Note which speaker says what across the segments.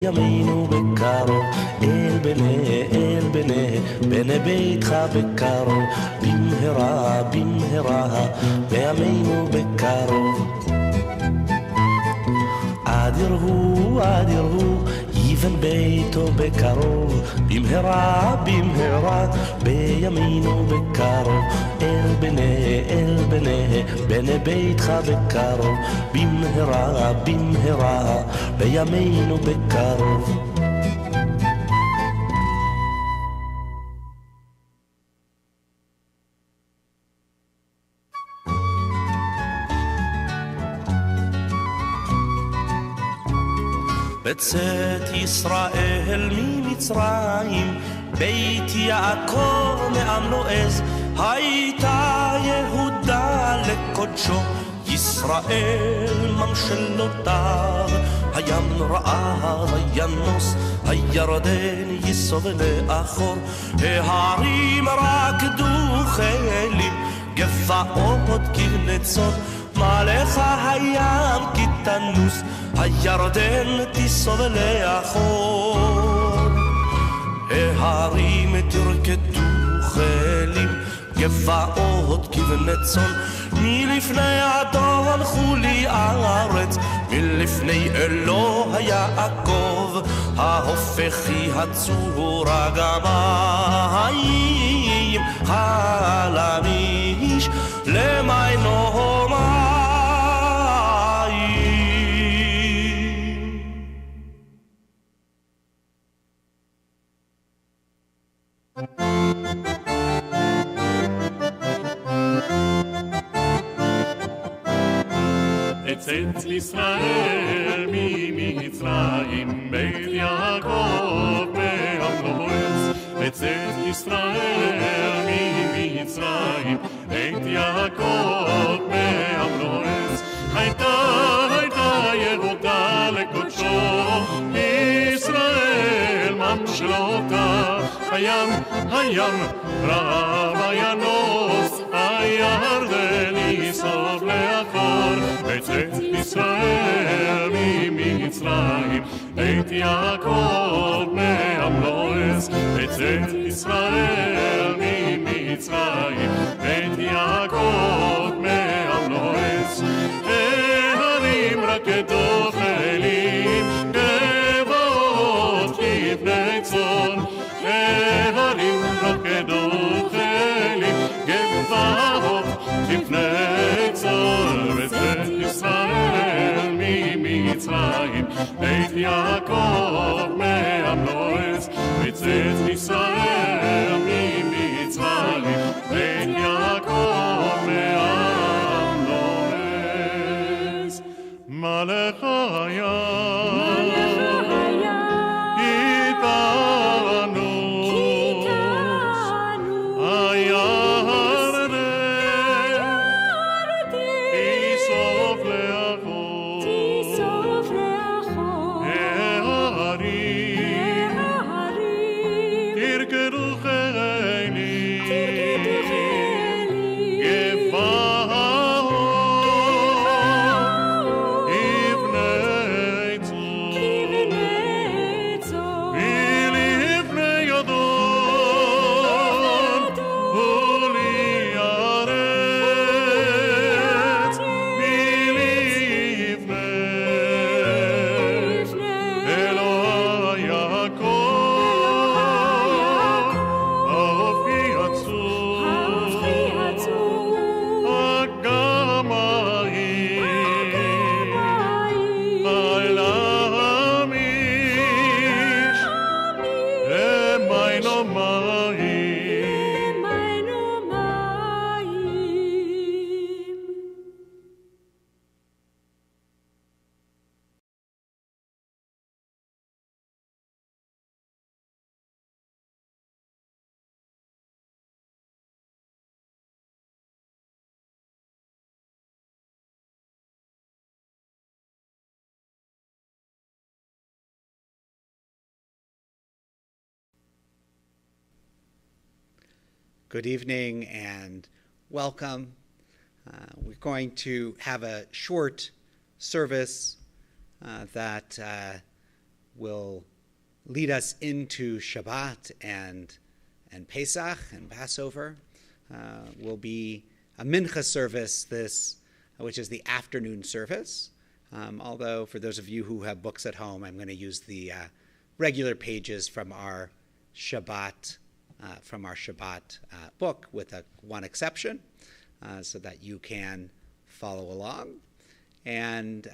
Speaker 1: ימינו בקרוב, אל בני ביתך בקרוב, במהרה, בימינו בקרוב. אדיר הוא, יבן ביתו בקרוב, במהרה, בימינו בקרוב. אל בני ביתך בקרוב, במהרה, בימינו בקרוב. בצאת ישראל ממצרים, בית יעקב מעם לועז, הייתה יהודה לקודשו, ישראל ממשלותיו. הים רעב, הינוס, הירדן ייסוב לאחור, ההרים רקדו חיילים, גבעות כבנצות, מלך הים כי תנוס, הירדן תיסוב לאחור. ההרים תרקדו חיילים, גבעות כבני צאן, מלפני אדון הלכו לי ארץ, מלפני אלוה יעקב, ההופכי הצורה גם המים, חלמיש למיינו מים.
Speaker 2: צאת ישראל ממצרים, בית יעקב מעם לועז. צאת ישראל ממצרים, בית יעקב מעם לועז. הייתה יהודה לקודשו, ישראל ממשלותיו. הים רעב, הינוס, הירדן ייסוב לאחור. בצאת ישראל ממצרים, בית יעקב מעם לועז. בצאת ישראל ממצרים, בית יעקב מעם לועז. ההרים רקדו חיילים, גבעות כבני צאן. ההרים רקדו חיילים, גבעות כבני צאן. בצאת ישראל ממצרים, בית יעקב מעם לועז. בצאת ישראל ממצרים, בית יעקב מעם לועז. מלך הים
Speaker 3: Good evening and welcome. We're going to have a short service that will lead us into Shabbat and Pesach and Passover. Will be a mincha service, which is the afternoon service. Although for those of you who have books at home, I'm going to use the regular pages from our Shabbat book, with one exception, so that you can follow along. And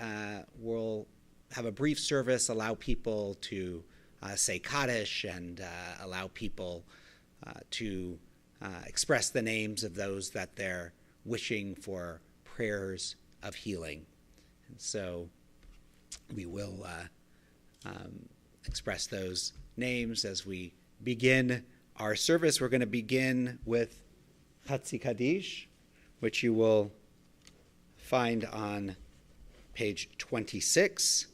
Speaker 3: we'll have a brief service, allow people to say Kaddish, and allow people to express the names of those that they're wishing for prayers of healing. And so we will express those names as we begin our service. We're going to begin with Chatzi Kaddish, which you will find on page 26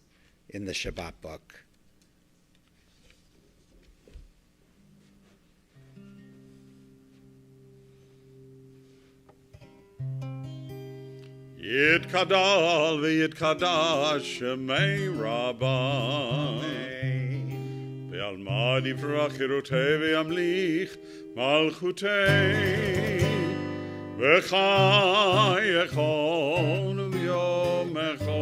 Speaker 3: in the Shabbat book.
Speaker 2: Yitkadal v'yitkadash shemei Rabban Ve'alma difra chirutei ve'yamlich malchutei V'chayechon v'yomecho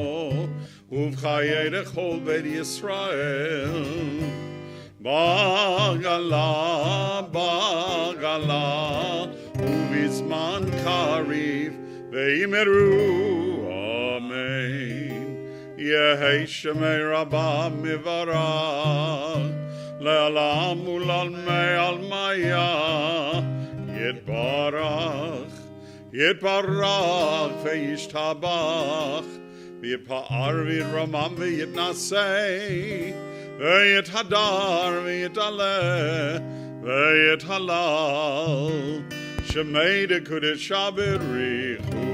Speaker 2: Uv'chayei lechol beit Yisrael Bagala Uv'izman kariv Ve'imeru, Amen. Yehei Shemei Rabbah Mivarach, Le'alam u'lalmei almaya, Yitbarach ve'yishtabach, V'yipa'ar v'yitramam v'yitnasei, Ve'yithadar v'yitaleh, Ve'yithalal, Shemei de Kodesh Aberichu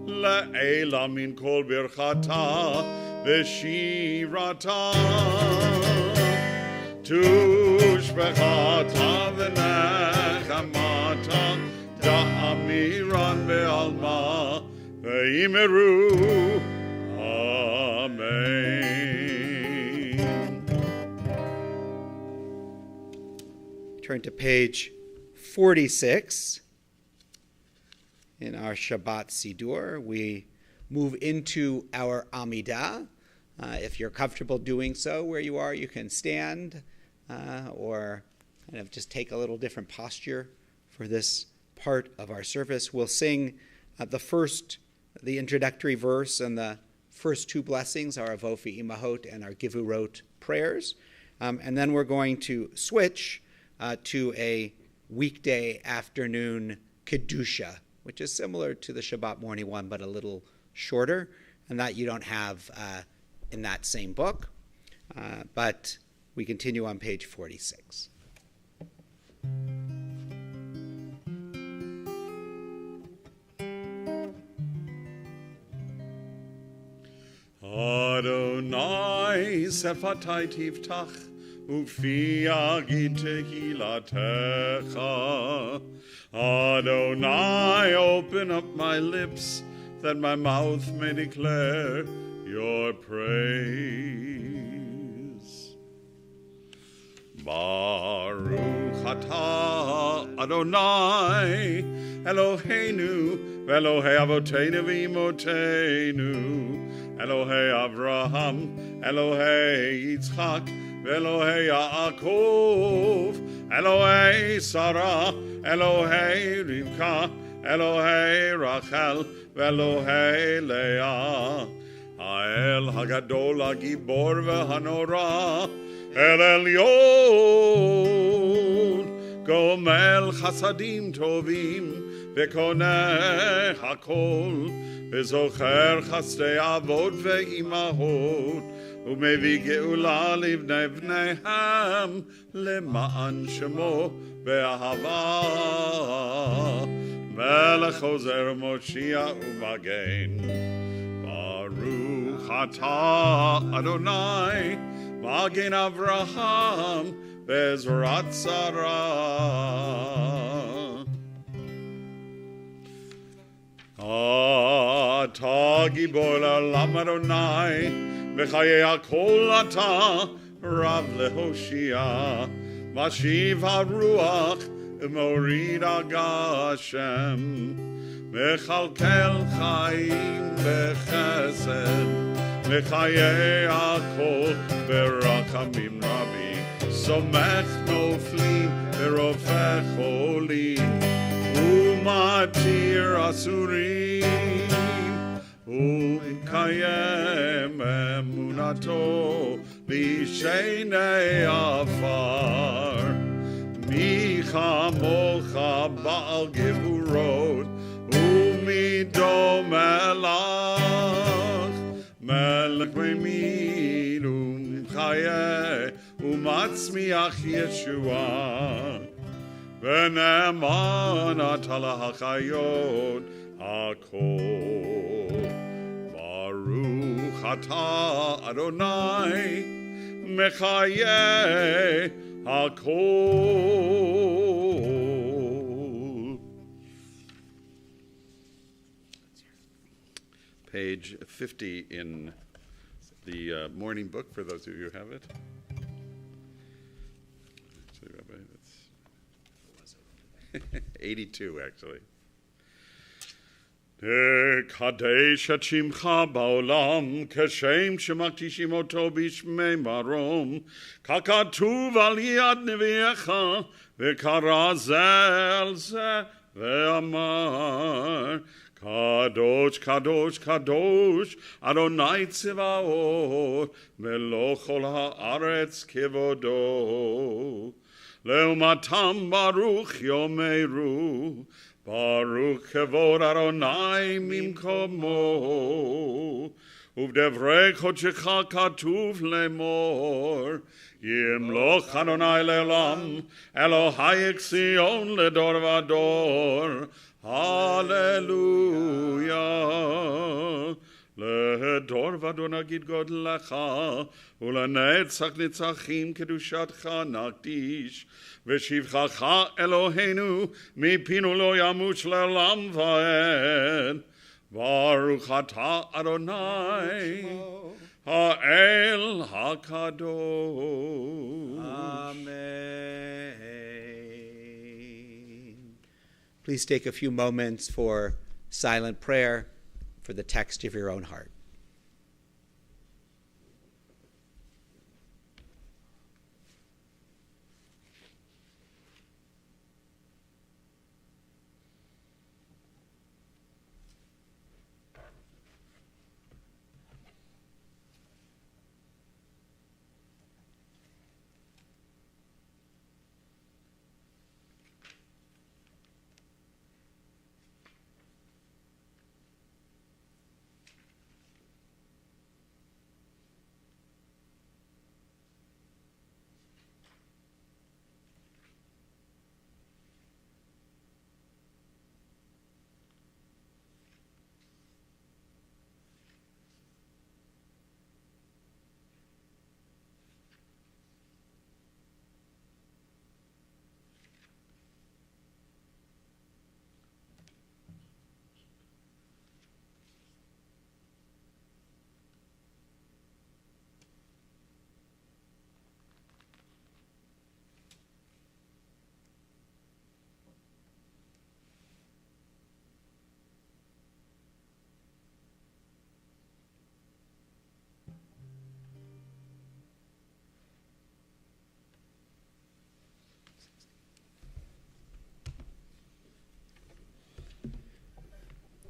Speaker 2: Le'ela min kol birchata V'shirata Tushbechata v'nechamata Da'amiran ve'alma Ve'imeru Amen.
Speaker 3: Turn to page 46 in our Shabbat Siddur. We move into our Amidah. If you're comfortable doing so where you are, you can stand or kind of just take a little different posture for this part of our service. We'll sing the introductory verse, and the first two blessings, our Avofi Imahot and our Givurot prayers. And then we're going to switch to a weekday afternoon Kedusha, which is similar to the Shabbat morning one, but a little shorter, and that you don't have in that same book. But we continue on page 46.
Speaker 2: Adonai sefatai tiftach Ufi agit tehilatecha. Adonai, open up my lips, that my mouth may declare your praise. Baruch atah Adonai, Eloheinu, Elohei Avoteinu v'Imotenu, Elohei Avraham, Elohei Yitzchak, Elohei Yaakov, Elohei Sarah, Elohei Rivka, Elohei Rachel, Elohei Leah, Ha'el Hagadol Hagibor v'Hanora, El Elyon, Gomel Chasadim Tovim, V'Koneh Hakol, V'Zocher Chasdei Avot v'Imahot, U'mevi Geula Livnei V'neihem, Le'ma'an Shemo Be'ahava, Melech Ozer Moshiach U'Magen. Baruch atah Adonai, Magen Avraham, Bezrat Sarah. Atah Gibor Olam Adonai, וחיי הכל אתה רב להושיע, משיב הרוח ומוריד הגשם, מכלכל חיים בחסד, מחיי הכל ברחמים רבים, סומך נופלים ורופא חולים, ומתיר אסורים, ומקיים אמונתו לישני עפר. מי כמוך בעל גבורות ומידו מלך, מלך במין ומחיה ומצמיח ישועה, ונאמן אתה להחיות הכל. ברוך אתה אדוני מחיה הכל. Page 50 in the morning book, for those of you who have it. Actually, Rabbi, that's 82, actually. קדש את שמך בעולם, כשם שמקדישים אותו בשמי מרום, ככתוב על יד נביאך, וקרא זה על זה, ואמר, קדוש, קדוש, קדוש, אדוני צבאות, מלוא כל הארץ כבודו. לעומתם ברוך יאמרו, ברוך כבוד אדוני ממקומו, ובדברי קודשך כתוב לאמור, ימלוך אדוני לעולם, אלוהי ציון לדור ודור, הללויה. לדור ודור נגיד גודלך, ולנצח נצחים קדושתך נקדיש, ושבחך אלוהינו מפינו לא ימוש לעולם ועד. ברוך אתה אדוני האל הקדוש.
Speaker 3: Amen. Please take a few moments for silent prayer for the text of your own heart.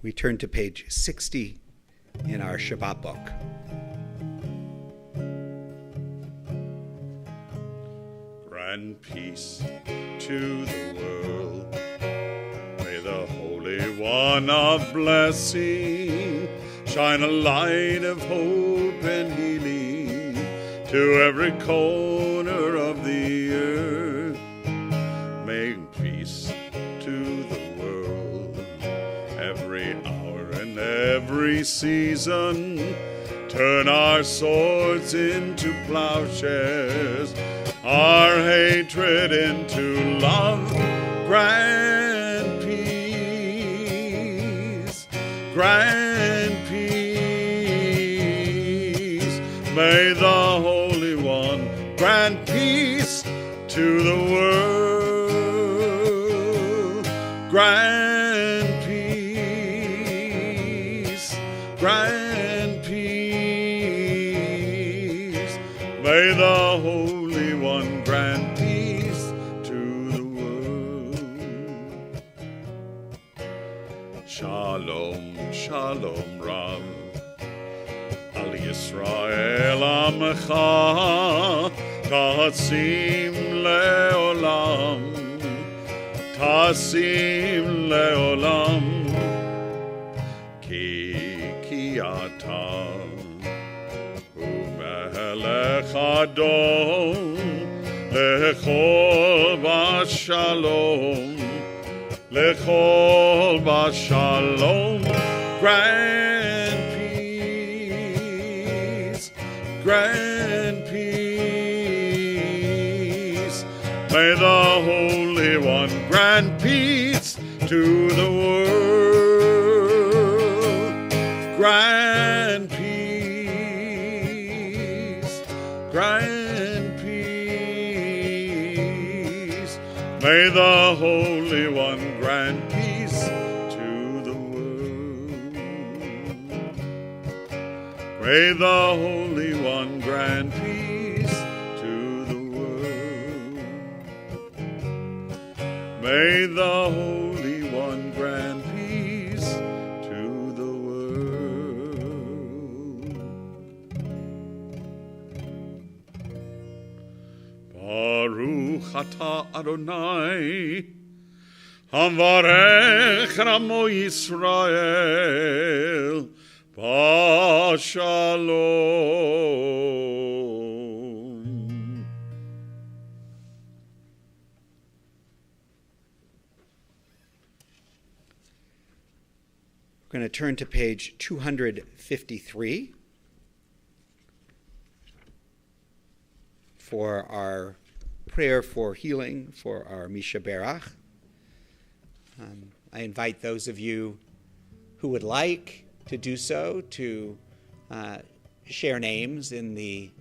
Speaker 3: We turn to page 60 in our Shabbat book.
Speaker 2: Grant peace to the world. May the Holy One of blessing shine a light of hope and healing to every corner of the earth. Make peace to the world every hour and every season. Turn our swords into plowshares, our hatred into love. Grant peace, grant peace, grant peace to the world. Grant peace, grant peace. May the Holy One grant peace to the world. Shalom, shalom, Rav. Al Yisrael Amecha, Tasim Leolam, Tasim Leolam, Ki Ata Umelech Adon, Lechol Bashalom, Lechol Bashalom, grant peace, grant peace. May the Holy One grant peace to the world. Grant peace, grant peace. May the Holy One grant peace to the world. May the Holy One grant peace to the world. May the Holy One grant peace to the world. Baruch atah Adonai, Havarech Ramo Yisrael, Shalom.
Speaker 3: We're going to turn to page 253 for our prayer for healing for our Misha Berach. I invite those of you who would like to do so to share names in the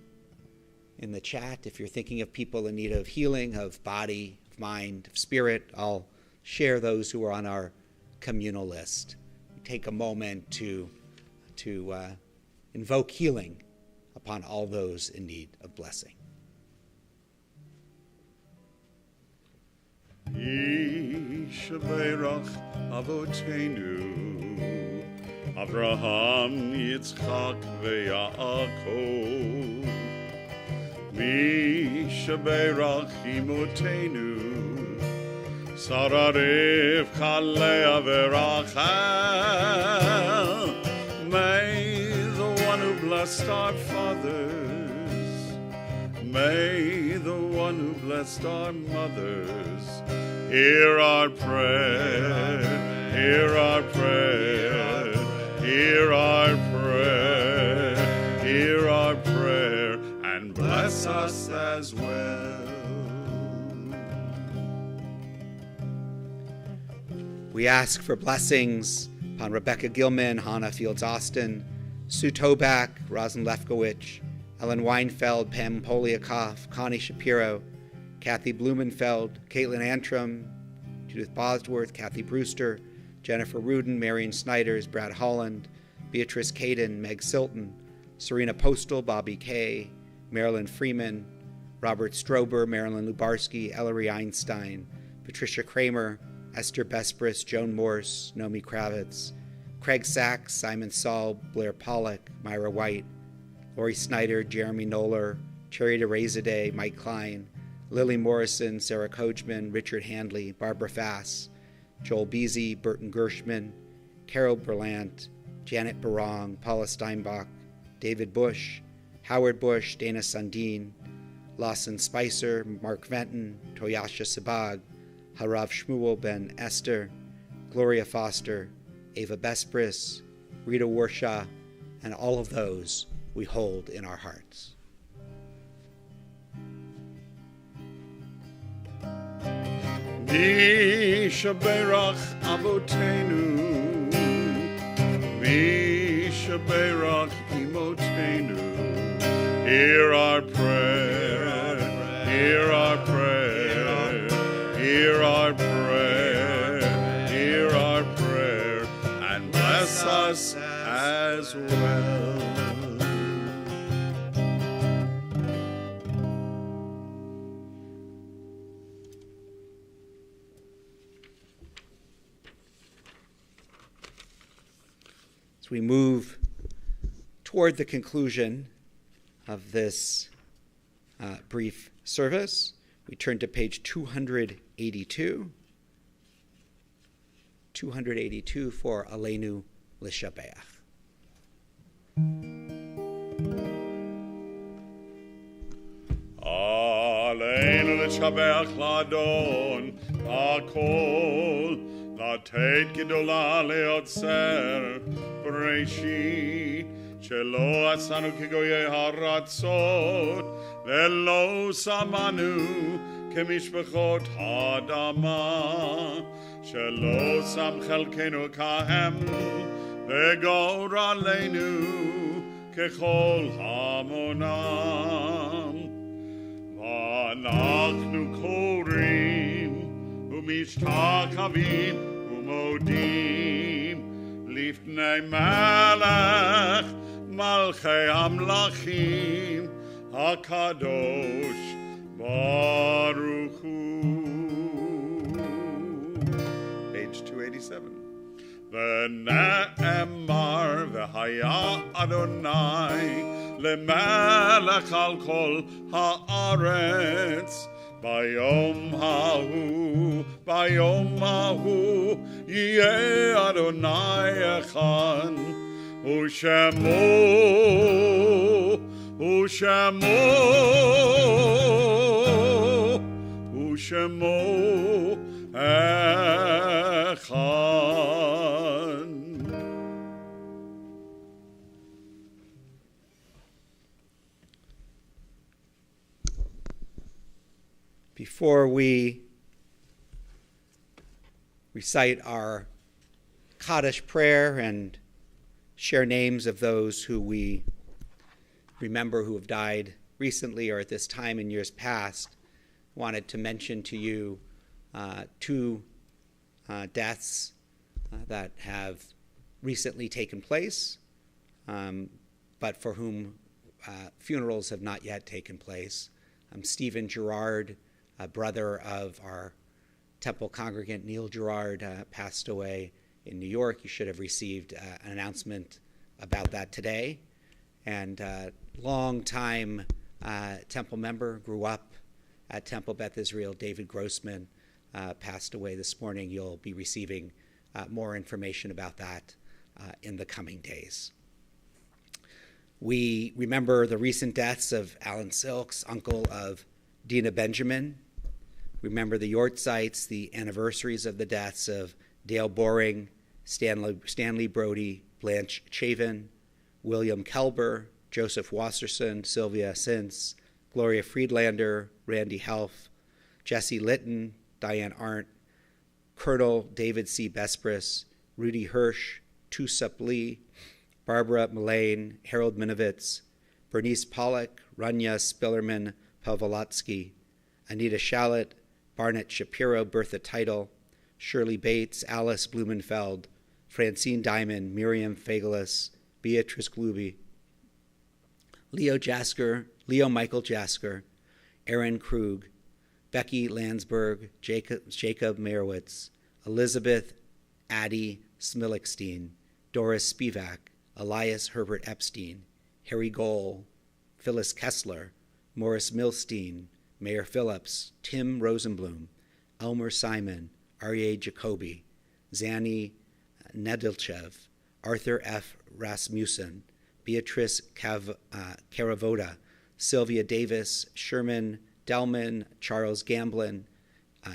Speaker 3: chat. If you're thinking of people in need of healing, of body, of mind, of spirit, I'll share those who are on our communal list. Take a moment to invoke healing upon all those in need of blessing.
Speaker 2: Yishaberach Avotenu, Abraham, Yitzchak, veYaakov. Yishaberach Imotenu, Sarah, Rivka, Leah, veRachel. May the one who blessed our fathers, may the one who blessed our mothers, hear our prayer, hear our prayer, hear our prayer, hear our prayer, and bless us as well.
Speaker 3: We ask for blessings upon Rebecca Gilman, Hannah Fields-Austin, Sue Tobak, Rosin Lefkowitz, Ellen Weinfeld, Pam Poliakoff, Connie Shapiro, Kathy Blumenfeld, Caitlin Antrim, Judith Bosworth, Kathy Brewster, Jennifer Rudin, Marion Snyders, Brad Holland, Beatrice Caden, Meg Silton, Serena Postal, Bobby Kay, Marilyn Freeman, Robert Strober, Marilyn Lubarski, Ellery Einstein, Patricia Kramer, Esther Bespris, Joan Morse, Nomi Kravitz, Craig Sachs, Simon Saul, Blair Pollock, Myra White, Lori Snyder, Jeremy Noller, Cherry DeRazade, Mike Klein, Lily Morrison, Sarah Coachman, Richard Handley, Barbara Fass, Joel Beasy, Burton Gershman, Carol Berlant, Janet Barong, Paula Steinbach, David Bush, Howard Bush, Dana Sundin, Lawson Spicer, Mark Venton, Toyasha Sabag, Harav Shmuel Ben Esther, Gloria Foster, Ava Bespris, Rita Warshaw, and all of those we hold in our hearts.
Speaker 2: Mishaberach Avotenu, Mishaberach Imotenu, hear our prayer,
Speaker 3: we move toward the conclusion of this brief service, we turn to page 282. 282 for Aleinu L'Shabeach.
Speaker 2: Aleinu L'Shabeach Ladon Akol Latet Gedola Leotzer Bereshit Shelo Asanu Kigoye Haratzot Velo Samanu Kemishpechot Hadama Shelo Sam Chelkenu Kahem Vegor Aleinu Kechol Hamonam Vanachnu Korim Umishtakavim Umodim Lifnei Malach Malchei Amlachim HaKadosh Baruch Hu. Page 287. V'ne'emar v'haya Adonai lemelech al kol haaretz bayom hahu yeh Adonai echad Ushemo echad.
Speaker 3: Before we recite our Kaddish prayer and share names of those who we remember who have died recently or at this time in years past, wanted to mention to you two deaths that have recently taken place, but for whom funerals have not yet taken place. Stephen Gerard, a brother of our Temple congregant Neil Gerard, passed away in New York. You should have received an announcement about that today. And long-time Temple member, grew up at Temple Beth Israel, David Grossman, passed away this morning. You'll be receiving more information about that in the coming days. We remember the recent deaths of Alan Silks, uncle of Dina Benjamin. Remember the Yortzites, the anniversaries of the deaths of Dale Boring, Stanley Brody, Blanche Chavin, William Kelber, Joseph Wasserson, Sylvia Sins, Gloria Friedlander, Randy Helf, Jesse Litton, Diane Arndt, Colonel David C. Bespris, Rudy Hirsch, Tusup Lee, Barbara Mullane, Harold Minovitz, Bernice Pollack, Rania Spillerman Pavlotsky, Anita Shallett, Barnett Shapiro, Bertha Teitel, Shirley Bates, Alice Blumenfeld, Francine Diamond, Miriam Fagelis, Beatrice Gluby, Leo Michael Jasker, Aaron Krug, Becky Landsberg, Jacob Merowitz, Elizabeth Addie Smilikstein, Doris Spivak, Elias Herbert Epstein, Harry Gohl, Phyllis Kessler, Morris Milstein, Mayor Phillips, Tim Rosenblum, Elmer Simon, Aryeh Jacoby, Zanny Nedelchev, Arthur F. Rasmussen, Beatrice Caravoda, Sylvia Davis, Sherman Delman, Charles Gamblin,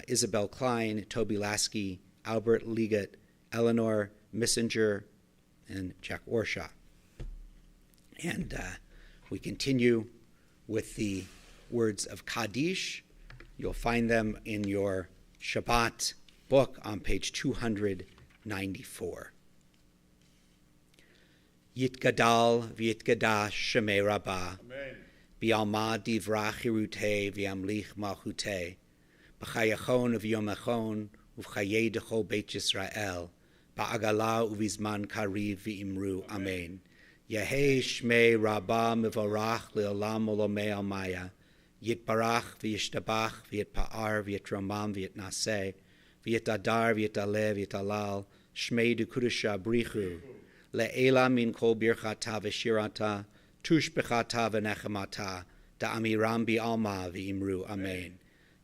Speaker 3: Isabel Klein, Toby Lasky, Albert Liggett, Eleanor Missinger, and Jack Orshaw. And we continue with the words of Kaddish. You'll find them in your Shabbat book on page 294. Yitgadal v'yitgadash shemei Rabbah. Bi'alma divra chirutei v'yamlich malchutei. B'chayachon v'yomachon uv'chayei dechol Beit Yisrael. Ba'agala uvizman kariv v'imru. Amen. Yehei shmei Rabbah mivorach le'olam olomei almaya. Yitbarach v'yishtabach v'yitpa'ar v'yitramam v'yitnaseh. V'yitadar v'yitaleh v'yitalal. Shmei dukudusha brichu. le'ela min kol birchata v'shirata, tushbechata v'nechemata, da'amiram bi'alma v'imru amen.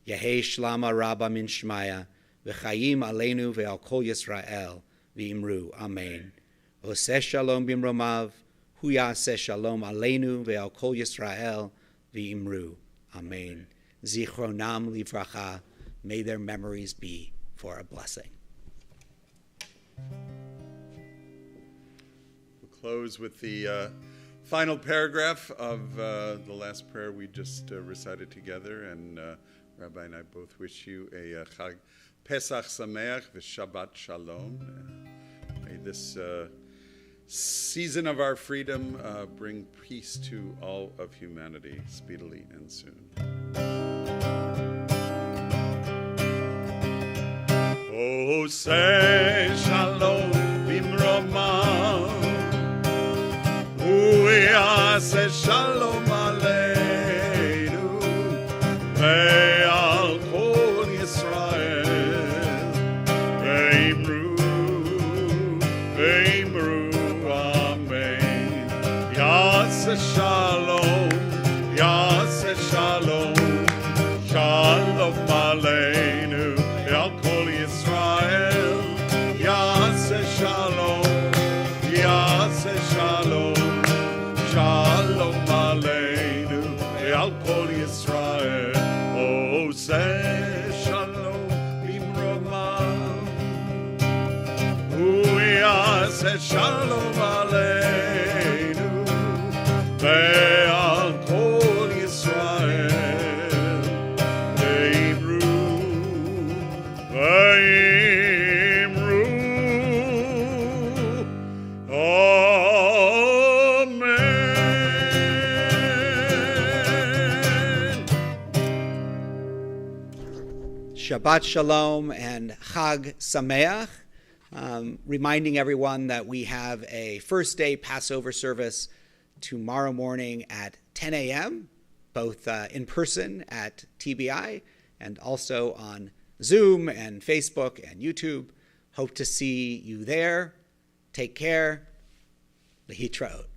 Speaker 3: Yehei shlama rabba min shmaya, v'chayim aleinu ve'al kol Yisrael v'imru amen. Oseh shalom bimromav, hu yaseh shalom aleinu ve'al kol Yisrael v'imru amen. Zichronam livracha, may their memories be for a blessing.
Speaker 2: We'll close with the final paragraph of the last prayer we just recited together, and Rabbi and I both wish you a Chag Pesach Sameach v'Shabbat Shalom. May this season of our freedom bring peace to all of humanity speedily and soon. Oh, say shalom bimromav, say shalom aleinu, ve'al kol Yisrael, ve'imru, amen. Yaseh shalom, shalom aleinu, ve'al kol Yisrael, Yaseh shalom, shalom aleinu, ve'al kol Yisrael. Oh, say shalom bimromav, say shalom aleinu, ve'al kol Yisrael, ve'imru,
Speaker 3: Shabbat Shalom and Chag Sameach. Reminding everyone that we have a first day Passover service tomorrow morning at 10 a.m., both in person at TBI and also on Zoom and Facebook and YouTube. Hope to see you there. Take care. Lehitraot.